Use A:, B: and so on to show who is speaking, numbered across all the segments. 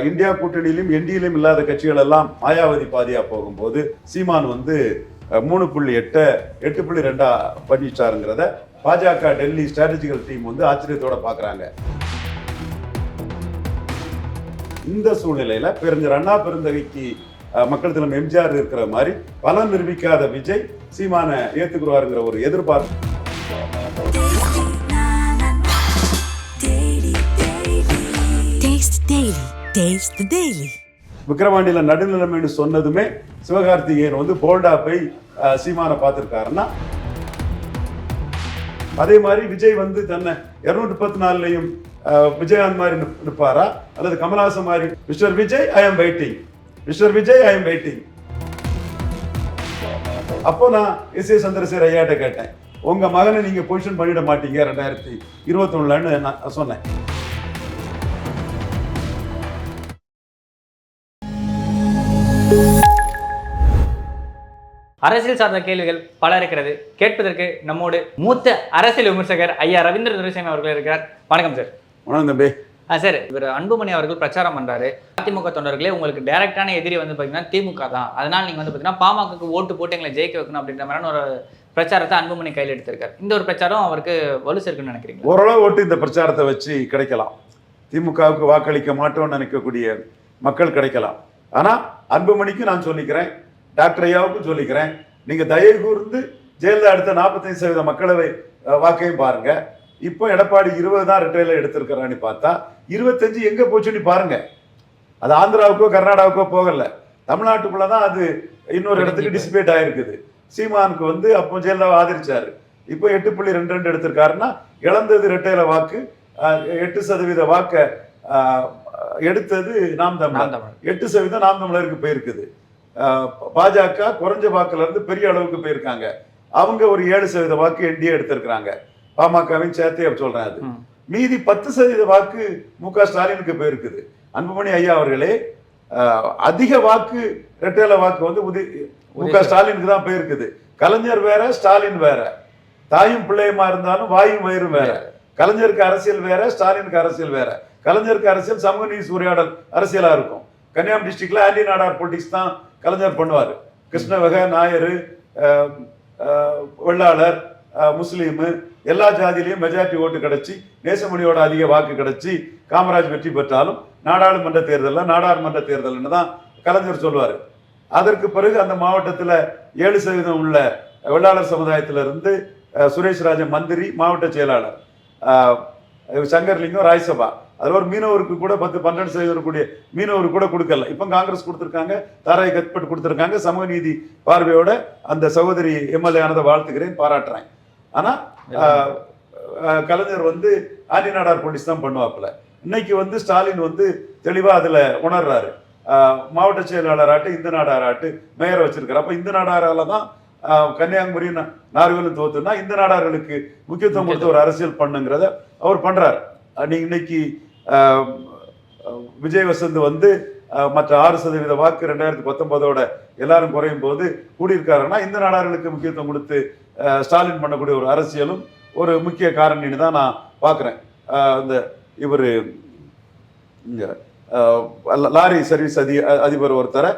A: India கூட்டணியிலும் என்டியிலும் இல்லாத கட்சிகள் எல்லாம் மாயாவதி பாதியா போகும்போது சீமான் வந்து 3.8 8.2 பண்ணிச்சாருங்கிறத பாஜக டெல்லி ஸ்ட்ராட்டஜிக்கல் டீம் வந்து ஆச்சரியத்தோட பாக்குறாங்க. இந்த சூழ்நிலையில பெருஞ்சர் அண்ணா பெருந்தகைக்கு மக்கள் தலைவர் எம்ஜிஆர் இருக்கிற மாதிரி பலம் நிரூபிக்காத விஜய் சீமான ஏத்துக்குருவாருங்கிற ஒரு எதிர்பார்ப்பு. விக்கிரவாண்டியில நடுநிலைமைன்னு சொன்னதுமே சிவகார்த்திகேயன் வந்து போல்டா போய் சீமான பார்த்திருக்காருன்னா, அதே மாதிரி விஜய் வந்து தன்னை 214லையும் விஜயகாந்த் மாதிரி நிற்பாரா அல்லது கமல்ஹாசன் மாதிரி mister Vijay I am waiting, mister Vijay I am waiting. அப்போ நான் எஸ் ஏ சந்திரசேகர் ஐயாட்ட கேட்டேன், உங்க மகனை நீங்க பொசிஷன் பண்ணிட மாட்டீங்க 2021ன்னு நான் சொன்னேன்.
B: அரசியல் சார்ந்த கேள்விகள் பல இருக்கிறது. கேட்பதற்கு நம்மோடு மூத்த அரசியல் விமர்சகர் ஐயா ரவீந்திர துரைசாமி அவர்கள் இருக்கிறார். வணக்கம் சார்.
A: வணக்கம் தம்பி.
B: சார், இவர் அன்புமணி அவர்கள் பிரச்சாரம் பண்றாரு. அதிமுக தொண்டர்களே உங்களுக்கு டைரக்டான எதிரி வந்து பாத்தீங்கன்னா திமுக தான், அதனால நீங்க வந்து பாத்தீங்கன்னா பாமகக்கு ஓட்டு போட்டு எங்களை ஜெயிக்க வைக்கணும் அப்படின்ற மாதிரியான ஒரு பிரச்சாரத்தை அன்புமணி கையில் எடுத்திருக்காரு. இந்த ஒரு பிரச்சாரம் அவருக்கு வலு சேர்க்குன்னு நினைக்கிறீங்க?
A: ஓரளவு ஓட்டு இந்த பிரச்சாரத்தை வச்சு கிடைக்கலாம். திமுகவுக்கு வாக்களிக்க மாட்டோம்னு நினைக்கக்கூடிய மக்கள் கிடைக்கலாம். ஆனா அன்புமணிக்கு நான் சொல்லிக்கிறேன், டாக்டர் ஐயாவுக்கும் சொல்லிக்கிறேன், நீங்க தயவு கூர்ந்து ஜெயலலிதா எடுத்த 45% மக்களவை வாக்கையும் பாருங்க. இப்போ எடப்பாடி 20 தான் ரெட்டையில எடுத்திருக்கிறான்னு பார்த்தா 25 எங்க போச்சுன்னு பாருங்க. அது ஆந்திராவுக்கோ கர்நாடகாவுக்கோ போகல, தமிழ்நாட்டுக்குள்ளதான் அது இன்னொரு இடத்துக்கு டிசிபேட் ஆயிருக்குது. சீமானுக்கு வந்து அப்போ ஜெயலலிதாவை ஆதரிச்சாரு, இப்போ 8.22 எடுத்திருக்காருன்னா இழந்தது ரெட்டையில வாக்கு. 8% வாக்க எடுத்தது நாம் தமிழர், 8% நாம் தமிழருக்கு போயிருக்குது. பாஜக குறைஞ்ச வாக்குல இருந்து பெரிய அளவுக்கு போயிருக்காங்க. அவங்க ஒரு 7% வாக்கு என்டிஏ எடுத்திருக்கிறாங்க, பாமகவின் சேர்த்தே சொல்றேன். அது மீதி 10% வாக்கு மு.க. ஸ்டாலினுக்கு போயிருக்குது. அன்புமணி ஐயா அவர்களே, அதிக வாக்கு ரெட்டையில வாக்கு வந்து மு.க. ஸ்டாலினுக்கு தான் போயிருக்குது. கலைஞர் வேற, ஸ்டாலின் வேற. தாயும் பிள்ளையுமா இருந்தாலும் வாயும் வயிறும் வேற. கலைஞருக்கு அரசியல் வேற, ஸ்டாலினுக்கு அரசியல் வேற. கலைஞருக்கு அரசியல் சமூக நீதி சூறையாடல் அரசியலா இருக்கும். கன்னியாகுமரி டிஸ்ட்ரிக்ட்ல ஆன்டி நாடார் பொலிட்டிக்ஸ் தான் கலைஞர் பண்ணுவார். கிருஷ்ணவக, நாயர், வெள்ளாளர், முஸ்லீமு எல்லா ஜாதியிலையும் மெஜாரிட்டி ஓட்டு கிடைச்சி நேசமணியோட அதிக வாக்கு கிடைச்சி காமராஜ் வெற்றி பெற்றாலும் நாடாளுமன்ற தேர்தலில் நாடாளுமன்ற தேர்தல்னு தான் கலைஞர் சொல்வார். அதற்கு பிறகு அந்த மாவட்டத்தில் 7% உள்ள வெள்ளாளர் சமுதாயத்திலிருந்து சுரேஷ் ராஜன் மந்திரி, மாவட்ட செயலாளர் சங்கர்லிங்கம் ராஜ்சபா. அதில் ஒரு மீனவருக்கு கூட 10-12% இருக்கக்கூடிய மீனவருக்கு கூட கொடுக்கல. இப்போ காங்கிரஸ் கொடுத்துருக்காங்க, தாராய் கத்பட் கொடுத்துருக்காங்க. சமூக நீதி பார்வையோட அந்த சகோதரி எம்எல்ஏ ஆனதை வாழ்த்துக்கிறேன், பாராட்டுறேன். ஆனால் கலைஞர் வந்து ஆன்டி நாடார் போலீஸ் தான் பண்ணுவாப்புல. இன்னைக்கு வந்து ஸ்டாலின் வந்து தெளிவாக அதில் உணர்றாரு. மாவட்ட செயலாளராட்டு இந்த நாடாராட்டு மேயரை வச்சிருக்காரு. அப்போ இந்த நாடாரால தான் கன்னியாகுமரி நார்வேலும் தோத்துனா இந்த நாடார்களுக்கு முக்கியத்துவம் கொடுத்த ஒரு அரசியல் பண்ணுங்கிறத அவர் பண்றாரு. நீங்க இன்னைக்கு விஜய் வசந்த் வந்து மற்ற 6% வாக்கு 2019ஓட எல்லாரும் குறையும் போது கூடியிருக்காருன்னா இந்த நாடார்களுக்கு முக்கியத்துவம் கொடுத்து ஸ்டாலின் பண்ணக்கூடிய ஒரு அரசியலும் ஒரு முக்கிய காரணின்னு தான் நான் பார்க்குறேன். இந்த இவர் இங்க லாரி சர்வீஸ் அதிபர் ஒருத்தரை,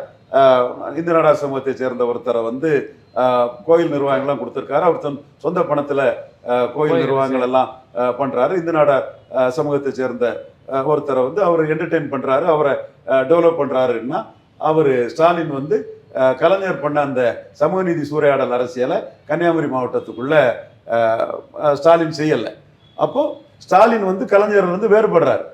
A: இந்து நாடார் சமூகத்தை சேர்ந்த ஒருத்தரை வந்து கோயில் நிர்வாகங்கள்லாம் கொடுத்துருக்காரு. அவர் சொந்த பணத்தில் கோயில் நிர்வாகங்கள் எல்லாம் பண்றாரு. இந்து நாடார் சமூகத்தை சேர்ந்த ஒருத்தரை வந்து அவர் என்டர்டெயின் பண்றாரு, அவரை டெவலப் பண்றாருன்னா அவர் ஸ்டாலின் வந்து கலைஞர் பண்ண அந்த சமூக நீதி சூறையாடல் அரசியலை கன்னியாகுமரி மாவட்டத்துக்குள்ள ஸ்டாலின் செய்யலை. அப்போ ஸ்டாலின் வந்து கலைஞர் வந்து வேறுபடுறாரு.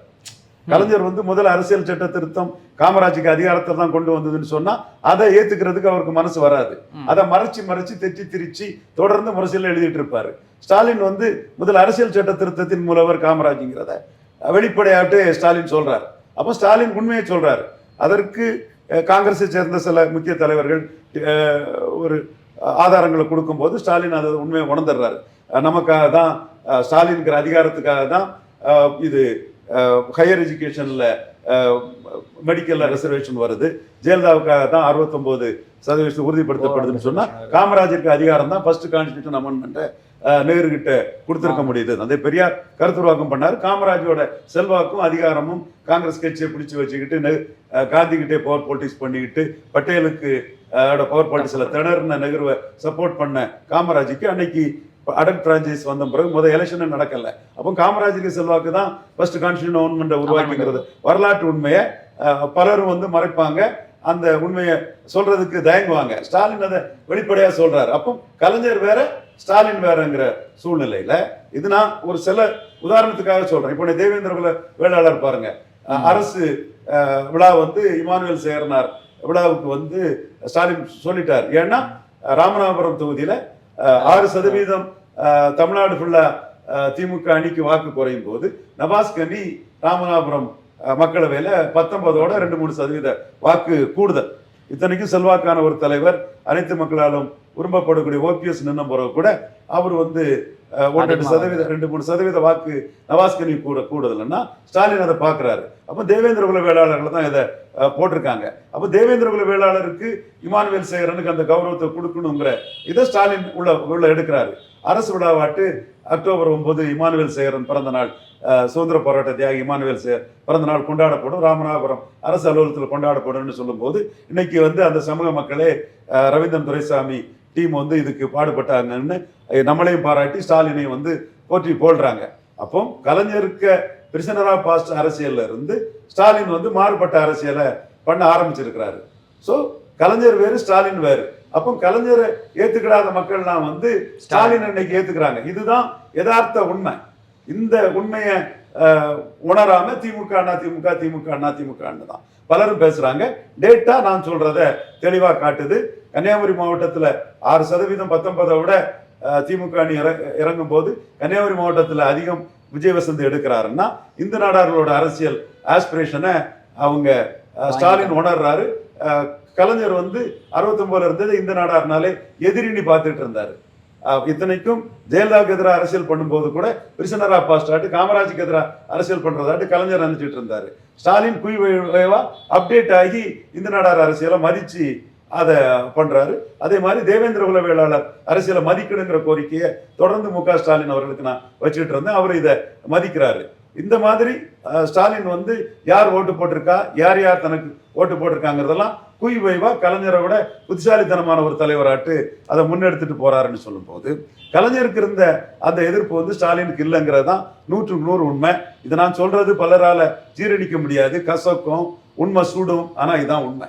A: கலைஞர் வந்து முதல் அரசியல் சட்ட திருத்தம் காமராஜுக்கு அதிகாரத்தை தான் கொண்டு வந்ததுன்னு சொன்னா அதை ஏத்துக்கிறதுக்கு அவருக்கு மனசு வராது. அதை மறைச்சு தெற்றி திரிச்சு தொடர்ந்து முரசியல் எழுதிட்டு இருப்பாரு. ஸ்டாலின் வந்து முதல் அரசியல் சட்ட திருத்தத்தின் மூலவர் காமராஜுங்கிறத வெளிப்படையாட்டு ஸ்டாலின் சொல்றாரு. அப்போ ஸ்டாலின் உண்மையை சொல்றாரு. அதற்கு காங்கிரஸை சேர்ந்த சில முக்கிய தலைவர்கள் ஒரு ஆதாரங்களை கொடுக்கும்போது ஸ்டாலின் அதை உண்மையை உணர்ந்துடுறாரு. நமக்காக தான், ஸ்டாலின்கிற அதிகாரத்துக்காக தான் இது ஹையர் எஜுகேஷன்ல மெடிக்கல்ல ரிசர்வேஷன் வருது, ஜெயலலிதாவுக்காக தான் 69% உறுதிப்படுத்தப்படுதுன்னு சொன்னா காமராஜருக்கு அதிகாரம் தான் ஃபர்ஸ்ட் கான்ஸ்டிடியூஷன் அமெண்ட்மெண்ட்டை நேரு கிட்ட கொடுத்திருக்க முடியுது. அந்த பெரியார் கருத்துருவாக்கம் பண்ணார். காமராஜோட செல்வாக்கும் அதிகாரமும் காங்கிரஸ் கட்சியை பிடிச்சு வச்சுக்கிட்டு காந்தி கிட்டே பவர் பாலிட்டிக்ஸ் பண்ணிக்கிட்டு பட்டேலுக்கு பவர் பாலிட்டிக்ஸ்ல திணறுன நெஹ்ருவை சப்போர்ட் பண்ண காமராஜுக்கு அன்னைக்கு அடல் பிரான்சைஸ் வந்த பிறகு முதல் எலெக்ஷன் நடக்கல. அப்போ காமராஜுக்கு செல்வாக்கு தான் ஃபர்ஸ்ட் கான்ஸ்டியூஷன் கவர்மெண்ட் உருவாக்கிங்கிறது வரலாற்று உண்மையை பலரும் மறைப்பாங்க. அந்த உண்மையை சொல்றதுக்கு தயங்குவாங்க. ஸ்டாலின் அதை வெளிப்படையா சொல்றாரு. அப்போ கலைஞர் வேற ஸ்டாலின் வேறங்கிற சூழ்நிலையில இது நான் ஒரு சில உதாரணத்துக்காக சொல்றேன். இப்போ தேவேந்திர குல வேளாளர் பாருங்க, அரசு விழா இமானுவேல் சேகரனார் விழாவுக்கு ஸ்டாலின் சொல்லிட்டார். ஏன்னா ராமநாதபுரம் தொகுதியில 6% தமிழ்நாடு ஃபுல்லா திமுக அணிக்கு வாக்கு குறையும் போது நவாஸ் கனி ராமநாதபுரம் மக்களவையில 19ஓட 2-3% வாக்கு கூடுதல். இத்தனைக்கும் செல்வாக்கான ஒரு தலைவர், அனைத்து மக்களாலும் விரும்பப்படக்கூடிய ஓபிஎஸ் நின்ன பிறகு கூட அவர் 2-3% வாக்கு நவாஸ்கனி கூடுதல்னா ஸ்டாலின் அதை பார்க்கிறாரு. அப்போ தேவேந்திர குல வேளாளர்கள் தான் இதை போட்டிருக்காங்க. அப்போ தேவேந்திர குல வேளாளருக்கு இமானுவேல் சேகரனுக்கு அந்த கௌரவத்தை கொடுக்கணுங்கிற இதை ஸ்டாலின் உள்ள எடுக்கிறாரு. அரசு விழாவாட்டு அக்டோபர் 9 இமானுவேல் சேகரன் பிறந்த நாள், சுதந்திர போராட்ட தியாகி இமானுவேல் சேகர் பிறந்த நாள் கொண்டாடப்படும், ராமநாதபுரம் அரசு அலுவலகத்தில் கொண்டாடப்படும் சொல்லும் போது இன்னைக்கு அந்த சமூக மக்களே ரவீந்திரன் துரைசாமி டீம் இதுக்கு பாடுபட்டாங்கன்னு நம்மளையும் பாராட்டி ஸ்டாலினையும் போற்றி போடுறாங்க. அப்போ கலைஞருக்கு பிரிசனரா பாஸ்ட் அரசியல்ல இருந்து ஸ்டாலின் மாறுபட்ட அரசியலை பண்ண ஆரம்பிச்சிருக்கிறாரு. ஸோ கலைஞர் வேறு, ஸ்டாலின் வேறு. அப்போ கலைஞரை ஏத்துக்கிடாத மக்கள்லாம் ஸ்டாலின் இன்னைக்கு ஏத்துக்கிறாங்க. இதுதான் யதார்த்த உண்மை. இந்த உண்மையை உணராம திமுக அதிமுக திமுக அதிமுகன்னு தான் பலரும் பேசுறாங்க. டேட்டா நான் சொல்றத தெளிவா காட்டுது. கன்னியாகுமரி மாவட்டத்துல 6% 19 விட திமுக அணி இறங்கும் போது கன்னியாகுமரி மாவட்டத்துல அதிகம் விஜய் வசந்த் எடுக்கிறாருன்னா இந்த நாடார்களோட அரசியல் ஆஸ்பிரேஷனை அவங்க ஸ்டாலின் உணர்றாரு. கலைஞர் 69 இருந்தது இந்த நாடார்னாலே எதிரின்னு பார்த்துட்டு இருந்தாரு. இத்தனைக்கும் ஜெயலலிதாவுக்கு எதிராக அரசியல் பண்ணும்போது கூட பிரிசனரா பாஸ்டாட்டு காமராஜுக்கு எதிராக அரசியல் பண்றதாட்டு கலைஞர் நினைச்சிட்டு இருந்தாரு. ஸ்டாலின் குயிவா அப்டேட் ஆகி இந்த நாடார் அரசியலை மதிச்சு அதை பண்றாரு. அதே மாதிரி தேவேந்திர குல வேளாளர் அரசியலை மதிக்கணுங்கிற கோரிக்கையை தொடர்ந்து மு க ஸ்டாலின் அவர்களுக்கு நான் வச்சுக்கிட்டு இருந்தேன். அவர் இதை மதிக்கிறாரு. இந்த மாதிரி ஸ்டாலின் யார் ஓட்டு போட்டிருக்கா, யார் யார் தனக்கு ஓட்டு போட்டிருக்காங்கிறதெல்லாம் குயிவைவா கலைஞரை விட புத்திசாலித்தனமான ஒரு தலைவராட்டு அதை முன்னெடுத்துட்டு போறாருன்னு சொல்லும் போது கலைஞருக்கு இருந்த அந்த எதிர்ப்பு ஸ்டாலினுக்கு இல்லைங்கிறது தான் 100% உண்மை. இதை நான் சொல்றது பலரால ஜீரணிக்க முடியாது, கசக்கும், உண்மை சூடும், ஆனா இதுதான் உண்மை.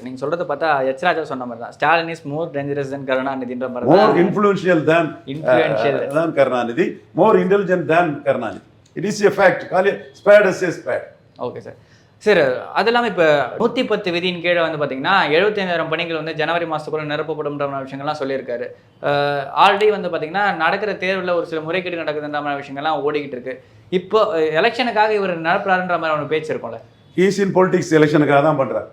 B: நீங்க சொல்றதை பார்த்தா எச் ராஜா சொன்ன மாதிரி தான் Stalin is more dangerous than கருணாநிதின்ற மாதிரி,
A: மோர் இன்ஃப்ளூயன்ஷியல் தான் கருணாநிதி, மோர் இன்டெலிஜென்ட் தான் Karunanidhi. It is a fact. Call it spade as a spade.
B: Okay sir. Sir அது இல்லாமல் இப்போ 110 விதியின் கீழே பார்த்தீங்கன்னா 75,000 பணிகள் ஜனவரி மாதத்துக்குள்ள நிரப்பப்படும்ன்ற விஷயங்கள்லாம் சொல்லியிருக்காரு. ஆல்ரெடி பார்த்தீங்கன்னா நடக்கிற தேர்வில் ஒரு சில முறைகேடு நடக்குதுன்ற மாதிரி விஷயங்கள்லாம் ஓடிக்கிட்டு இருக்கு. இப்போ எலெக்ஷனுக்காக இவர் நடப்புறாருன்ற மாதிரி ஒரு பேச்சு இருக்கும்ல.
A: ஹீஸ் இன் பொலிட்டிக்ஸ் எலெக்ஷனுக்காக தான் பண்றாரு.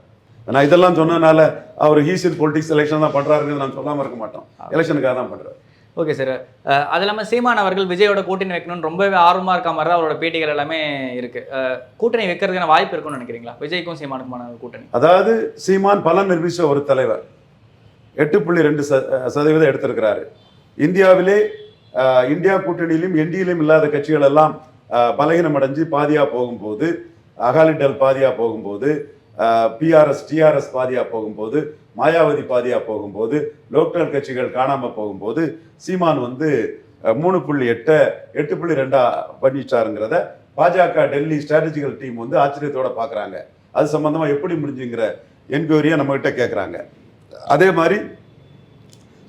A: நான் இதெல்லாம் சொன்னதுனால அவர் ஹீஸ் இன் பொலிட்டிக்ஸ் எலெக்ஷன் தான் பண்றாருன்னு நான் சொல்லாமல் இருக்க மாட்டோம். எலெக்ஷனுக்காக தான் பண்றாரு.
B: Okay sir. அது இல்லாமல் சீமான் அவர்கள் விஜயோட கூட்டணி வைக்கணும்னு ரொம்பவே ஆர்வமாக இருக்க மாதிரி தான் அவரோட பேட்டிகள் எல்லாமே இருக்கு. கூட்டணி வைக்கிறதுக்கான வாய்ப்பு இருக்குன்னு நினைக்கிறீங்களா, விஜய்க்கும் சீமானுக்குமான கூட்டணி?
A: அதாவது சீமான் பலன் நிரூபித்த ஒரு தலைவர். 8.2% எடுத்திருக்கிறாரு. இந்தியாவிலே இந்தியா கூட்டணியிலும் என்டியிலும் இல்லாத கட்சிகள் எல்லாம் பலகீனம் அடைஞ்சு பாதியா போகும்போது, அகாலிடல் பாதியா போகும்போது, பிஆர்எஸ் டிஆர்எஸ் பாதியா போகும்போது, மாயாவதி பாதியா போகும்போது, லோக்கல் கட்சிகள் காணாம போகும்போது சீமான் 3.8 பண்ணிச்சாருங்கிறத பாஜக டெல்லி ஸ்ட்ராட்டஜிக்கல் டீம் ஆச்சரியத்தோட பாக்குறாங்க. அது சம்பந்தமா எப்படி முடிஞ்சுங்கிற என்கொயரியை நம்ம கிட்ட கேட்கறாங்க. அதே மாதிரி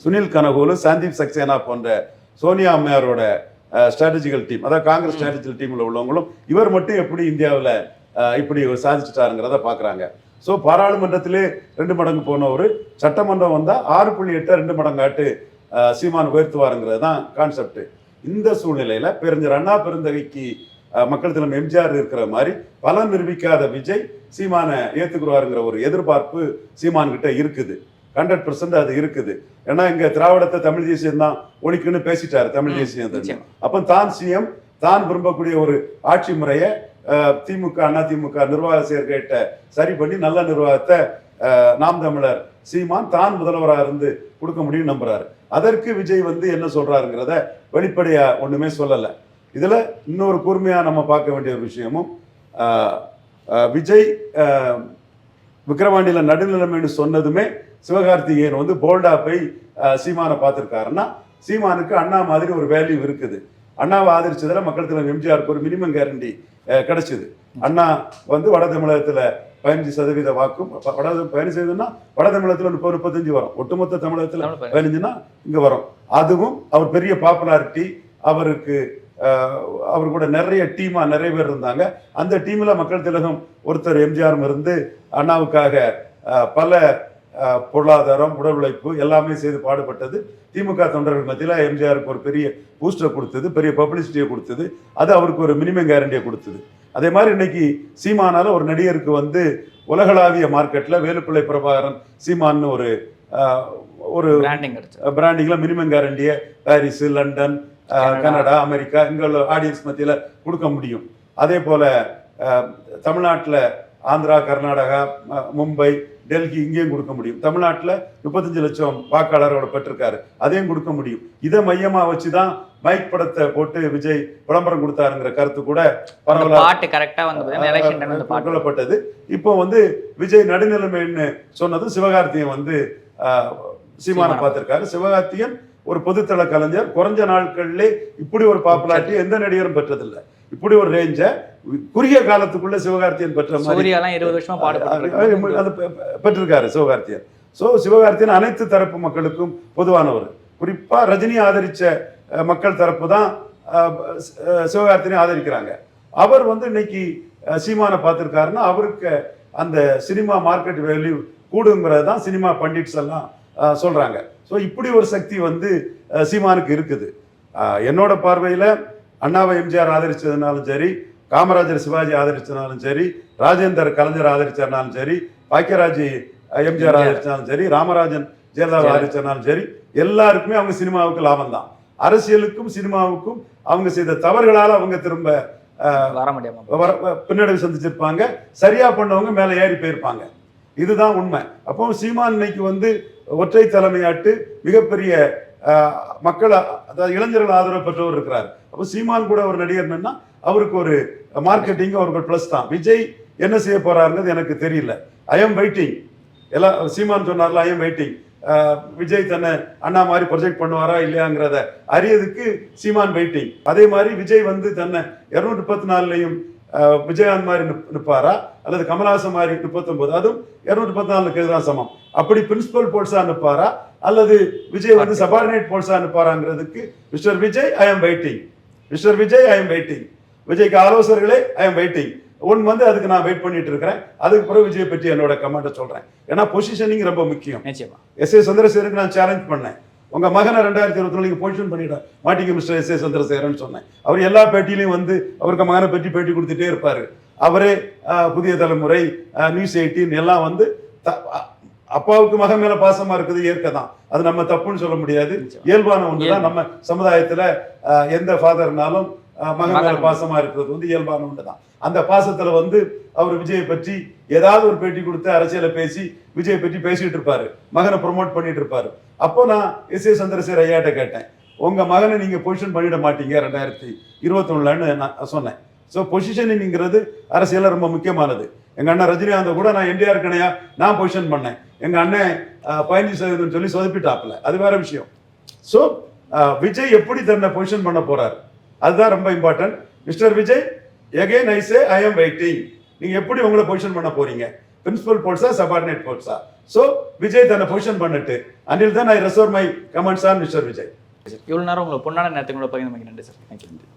A: சுனில் கனகோலு, சந்தீப் சக்சேனா போன்ற சோனியா அம்மையாரோட ஸ்ட்ராட்டஜிக்கல் டீம், அதாவது காங்கிரஸ் ஸ்ட்ராட்டஜிக்கல் டீம்ல உள்ளவங்களும் இவர் மட்டும் எப்படி இந்தியாவில் இப்படி சாதிச்சுட்டாருங்கிறத பாக்குறாங்க. ஸோ பாராளுமன்றத்திலே 2 மடங்கு போனவர் சட்டமன்றம் வந்தால் 6.8 2 மடங்காட்டு சீமான் உயர்த்துவாருங்கிறது தான் கான்செப்ட். இந்த சூழ்நிலையில பெருஞ்சர் அண்ணா பெருந்தகைக்கு மக்கள் தலைவர் எம்ஜிஆர் இருக்கிற மாதிரி பலன் நிரூபிக்காத விஜய் சீமானை ஏத்துக்குருவாருங்கிற ஒரு எதிர்பார்ப்பு சீமான் கிட்ட இருக்குது. 100% அது இருக்குது. ஏன்னா இங்க திராவிடத்தை தமிழ் தேசியம் தான் ஒழிக்குன்னு பேசிட்டாரு. தமிழ் தேசியம் அப்ப தான் சிஎம் தான் விரும்பக்கூடிய ஒரு ஆட்சி முறையை திமுக அதிமுக நிர்வாக சேர்க்கையிட்ட சரி பண்ணி நல்ல நிர்வாகத்தை நாம் தமிழர் சீமான் தான் முதல்வராக இருந்து கொடுக்க முடியும் நம்புறாரு. அதற்கு விஜய் வந்து என்ன சொல்றாருங்கிறத வெளிப்படையா ஒண்ணுமே சொல்லலை. இதுல இன்னொரு கூர்மையா நம்ம பார்க்க வேண்டிய ஒரு விஷயமும், விஜய் விக்கிரவாண்டியில நடுநிலைமைன்னு சொன்னதுமே சிவகார்த்திகேயன் வந்து போல்டா போய் சீமானை பார்த்துருக்காருன்னா, சீமானுக்கு அண்ணா மாதிரி ஒரு வேல்யூ இருக்குது. அண்ணாவை ஆதரிச்சதுல மக்கள் தலைவர் எம்ஜிஆருக்கு ஒரு மினிமம் கேரண்டி கிடைச்சது. அண்ணா வந்து வட தமிழகத்துல 15% வாக்கும், 15%ன்னா வட தமிழகத்துல 30-35 வரும், ஒட்டுமொத்த தமிழகத்துல 15ன்னா இங்க வரும். அதுவும் அவர் பெரிய பாப்புலாரிட்டி, அவருக்கு அவர் கூட நிறைய டீமா நிறைய பேர் இருந்தாங்க. அந்த டீம்ல மக்கள் திலகம் ஒருத்தர் எம்ஜிஆரும் இருந்து அண்ணாவுக்காக பல பொருளாதாரம், உடல் உழைப்பு எல்லாமே செய்து பாடுபட்டது. திமுக தொண்டர்கள் மத்தியில் எம்ஜிஆருக்கு ஒரு பெரிய பூஸ்டர் கொடுத்தது, பெரிய பப்ளிசிட்டியை கொடுத்தது. அது அவருக்கு ஒரு மினிமம் கேரண்டியை கொடுத்தது. அதே மாதிரி இன்னைக்கு சீமானால ஒரு நடிகருக்கு வந்து உலகளாவிய மார்க்கெட்ல வேலுப்பிள்ளை பிரபாகரன் சீமான்னு ஒரு பிராண்டிங்ல மினிமம் கேரண்டியை பாரிஸ், லண்டன், கனடா, அமெரிக்கா இங்க உள்ள ஆடியன்ஸ் மத்தியில கொடுக்க முடியும். அதே போல தமிழ்நாட்டில் ஆந்திரா, கர்நாடகா, மும்பை, டெல்லி இங்கேயும் கொடுக்க முடியும். தமிழ்நாட்டில் 35 லட்சம் வாக்காளரோட பெற்றிருக்காரு, அதையும் கொடுக்க முடியும். இதை மையமா வச்சுதான் மைக் படத்தை போட்டு விஜய் விளம்பரம் கொடுத்தாருங்கிற கருத்து கூட பரவலாக்கப்பட்டது. இப்போ வந்து விஜய் நடுநிலைமைன்னு சொன்னதும் சிவகார்த்திகேயன் வந்து சீமானை பார்த்திருக்காரு. சிவகார்த்திகேயன் ஒரு பொதுத்தள கலைஞர், குறைஞ்ச நாட்கள்லே இப்படி ஒரு பாப்புலாரிட்டி எந்த நடிகரும் பெற்றதில்லை. இப்படி ஒரு ரேஞ்ச குறுகிய காலத்துக்குள்ள சிவகார்த்திகேயன் பெற்ற மாதிரி
B: 20 வருஷமா
A: பெற்றிருக்காரு சிவகார்த்திகேயன். சோ சிவகார்த்திகேயன் அனைத்து தரப்பு மக்களுக்கும் பொதுவானவர். குறிப்பா ரஜினி ஆதரிச்ச மக்கள் தரப்பு தான் சிவகார்த்திகேயனை ஆதரிக்கிறாங்க. அவர் வந்து இன்னைக்கு சீமானை பார்த்திருக்காருன்னா அவருக்கு அந்த சினிமா மார்க்கெட் வேல்யூ கூடுங்கிறது தான் சினிமா பண்டிட்ஸ் எல்லாம் சொல்றாங்க. ஸோ இப்படி ஒரு சக்தி வந்து சீமானுக்கு இருக்குது. என்னோட பார்வையில் அண்ணாவை எம்ஜிஆர் ஆதரிச்சதுனாலும் சரி, காமராஜர் சிவாஜி ஆதரிச்சதுனாலும் சரி, ராஜேந்தர் கலைஞர் ஆதரிச்சதுனாலும் சரி, பாக்கியராஜ் எம்ஜிஆர் ஆதரிச்சாலும் சரி, ராமராஜன் ஜெயலலிதா ஆதரிச்சதுனாலும் சரி, எல்லாருக்குமே அவங்க சினிமாவுக்கு லாபம் தான். அரசியலுக்கும் சினிமாவுக்கும் அவங்க செய்த தவறுகளால் அவங்க திரும்ப பின்னடைவு சந்திச்சிருப்பாங்க. சரியா பண்ணவங்க மேல ஏறி போயிருப்பாங்க. இதுதான் உண்மை. அப்போ சீமான் இன்னைக்கு வந்து ஒற்றை தலைமையாட்டு மிகப்பெரிய மக்கள், அதாவது இளைஞர்கள் ஆதரவு பெற்றவர் இருக்கிறார். அப்போ சீமான் கூட ஒரு நடிகர்னா அவருக்கு ஒரு மார்க்கெட்டிங், அவருக்கு பிளஸ் தான். விஜய் என்ன செய்ய போறாருங்கிறது எனக்கு தெரியல. ஐ எம் வெயிட்டிங். எல்லாம் சீமான் சொன்னார்ல, ஐ எம் வெயிட்டிங். விஜய் தன்னை அண்ணா மாதிரி ப்ரொஜெக்ட் பண்ணுவாரா இல்லையாங்கிறத அறியதுக்கு சீமான் வெயிட்டிங். அதே மாதிரி விஜய் வந்து தன்னை 214லையும் விஜயகாந்த் மாதிரி நிற்பாரா அல்லது கமல்ஹாசன் மாதிரி 39, அதுவும் 214க்கு எதிராக சமம், அப்படி பிரின்சிபல் போல்ஸா நிற்பாரா அல்லது விஜய் வந்து சபார்டினேட் போல்ஸா நிற்பாராங்கிறதுக்கு mister Vijay I am waiting. Mister Vijay I am waiting. விஜய்க்கு ஆலோசகர்களே ஐ எம் வெயிட்டிங். ஒன் வந்து அதுக்கு நான் வெயிட் பண்ணிட்டு இருக்கிறேன். அதுக்கு பிறகு விஜய் பற்றி என்னோட கமெண்ட்டை சொல்றேன். ஏன்னா பொசிஷனிங் ரொம்ப முக்கியம். எஸ் ஏ சந்திரசேகருக்கு நான் சேலஞ்ச் பண்ணேன், உங்க மகனை 2024 பொசிஷன் பண்ணிட மாட்டீங்க மிஸ்டர் எஸ் ஏ சந்திரசேகரன் சொன்னேன். அவர் எல்லா பேட்டியிலையும் வந்து அவருக்கு மகனை பற்றி பேட்டி கொடுத்துட்டே இருப்பாரு. அவரே புதிய தலைமுறை, நியூஸ் 18 எல்லாம் வந்து அப்பாவுக்கு மகன் மேல பாசமா இருக்குது ஏற்கதான். அது நம்ம தப்புன்னு சொல்ல முடியாது, இயல்பான ஒன்றுதான். நம்ம சமுதாயத்துல எந்த ஃபாதர்னாலும் மகன் மேல பாசமா இருக்கிறது வந்து இயல்பான ஒன்றுதான். அந்த பாசத்துல வந்து அவர் விஜயை பற்றி ஏதாவது ஒரு பேட்டி கொடுத்து அரசியலை பேசி விஜயை பற்றி பேசிட்டு இருப்பாரு, மகனை ப்ரொமோட் பண்ணிட்டு இருப்பாரு. அப்போ நான் எஸ் ஏ சந்திரசேகர் ஐயாட்ட கேட்டேன், உங்க மகனை நீங்க பொசிஷன் பண்ணிட மாட்டீங்க 2021ன்னு நான் சொன்னேன். ஸோ பொசிஷனிங்கிறது அரசியல ரொம்ப முக்கியமானது. எங்க அண்ணன் ரஜினிகாந்த் கூட நான் என்டிஆர் கணையா நான் பொசிஷன் பண்ணேன். எங்க அண்ணன் 15% சொல்லி சொதப்பிட்டாப்ல, அது வேற விஷயம். ஸோ விஜய் எப்படி தன்னை பொசிஷன் பண்ண போறாரு அதுதான் ரொம்ப important. Mister Vijay, again I say I am waiting. நீங்க எப்படி உங்களை பொசிஷன் பண்ண போறீங்க? பிரின்சிபல் போல்ஸா சபார்டினேட் போல்ஸா? சோ விஜய் தன்னை பொசிஷன் பண்ணிட்டு until then I reserve my comments on Mr. Vijay.
B: இவ்வளவு நேரம் உங்களை பொன்னான நேரத்துக்கு பகிர்ந்து நன்றி சார். தேங்க்யூ.